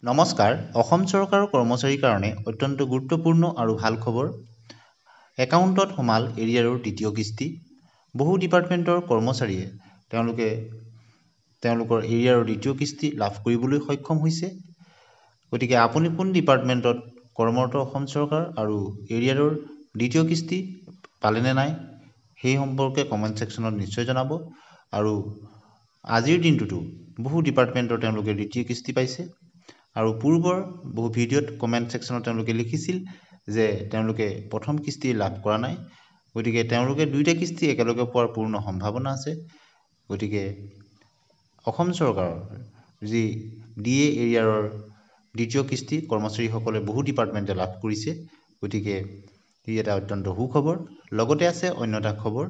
নমস্কাৰ অসম চৰকাৰৰ কৰ্মচাৰীৰ কাৰণে অত্যন্ত গুৰুত্বপূৰ্ণ আৰু ভাল খবৰ একাউণ্টত সোমাল এৰিয়াৰৰ দ্বিতীয় কিস্তি বহু ডিপাৰ্টমেণ্টৰ কৰ্মচাৰীয়ে তেওঁলোকৰ এৰিয়াৰৰ দ্বিতীয় কিস্তি লাভ কৰিবলৈ সক্ষম হৈছে গতিকে আপুনি কোন ডিপাৰ্টমেণ্টত কৰ্মৰত অসম চৰকাৰ আৰু এৰিয়াৰৰ দ্বিতীয় কিস্তি পালেনে নাই সেই সম্পৰ্কে কমেণ্ট ছেকশ্যনত নিশ্চয় জনাব আৰু আজিৰ দিনটোতো বহু ডিপাৰ্টমেণ্টৰ তেওঁলোকে দ্বিতীয় কিস্তি পাইছে আৰু পূৰ্বৰ বহু ভিডিঅ'ত কমেণ্ট ছেকশ্যনত তেওঁলোকে লিখিছিল যে তেওঁলোকে প্ৰথম কিস্তি লাভ কৰা নাই গতিকে তেওঁলোকে দুইটা কিস্তি একেলগে পোৱাৰ পূৰ্ণ সম্ভাৱনা আছে গতিকে অসম চৰকাৰৰ যি ডিএ এৰিয়াৰৰ দ্বিতীয় কিস্তি কৰ্মচাৰীসকলে বহু ডিপাৰ্টমেণ্টে লাভ কৰিছে গতিকে ই এটা অত্যন্ত সুখবৰ লগতে আছে অন্য এটা খবৰ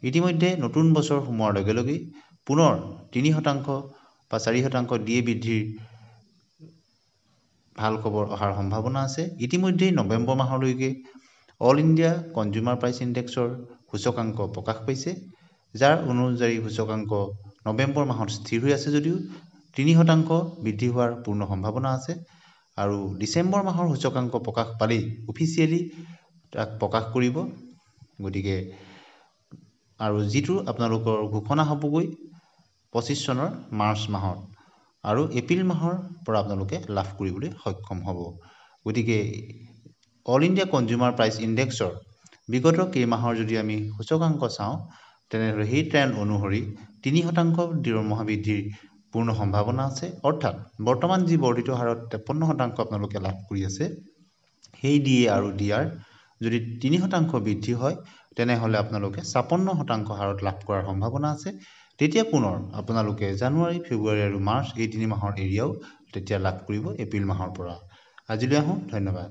ইতিমধ্যে নতুন বছৰ সোমোৱাৰ লগে লগে পুনৰ 3% বা 4% ডিএ বৃদ্ধিৰ ভাল খবৰ অহাৰ সম্ভাৱনা আছে ইতিমধ্যে নৱেম্বৰ মাহলৈকে অল ইণ্ডিয়া কনজিউমাৰ প্ৰাইচ ইণ্ডেক্সৰ সূচকাংক প্ৰকাশ পাইছে যাৰ অনুযায়ী সূচকাংক নৱেম্বৰ মাহত স্থিৰ হৈ আছে যদিও 3% বৃদ্ধি হোৱাৰ পূৰ্ণ সম্ভাৱনা আছে আৰু ডিচেম্বৰ মাহৰ সূচকাংক প্ৰকাশ পালেই অফিচিয়েলি তাক প্ৰকাশ কৰিব গতিকে আৰু যিটো আপোনালোকৰ ঘোষণা হ'বগৈ 25 চনৰ মাৰ্চ মাহত আৰু এপ্ৰিল মাহৰ পৰা আপোনালোকে লাভ কৰিবলৈ সক্ষম হ'ব গতিকে অল ইণ্ডিয়া কনজিউমাৰ প্ৰাইচ ইণ্ডেক্সৰ বিগত কেইমাহৰ যদি আমি সূচকাংক চাওঁ তেনেহ'লে সেই ট্ৰেণ্ড অনুসৰি 3% দৰমহা বৃদ্ধিৰ পূৰ্ণ সম্ভাৱনা আছে অৰ্থাৎ বৰ্তমান যি বৰ্ধিত হাৰত 53% আপোনালোকে লাভ কৰি আছে সেই ডিএ আৰু ডিআৰ যদি 3% বৃদ্ধি হয় তেনেহ'লে আপোনালোকে 56% হাৰত লাভ কৰাৰ সম্ভাৱনা আছে তেতিয়া পুনৰ আপোনালোকে জানুৱাৰী ফেব্ৰুৱাৰী আৰু মাৰ্চ এই 3 মাহৰ এৰিয়াও তেতিয়া লাভ কৰিব এপ্ৰিল মাহৰ পৰা আজিলৈ আহোঁ ধন্যবাদ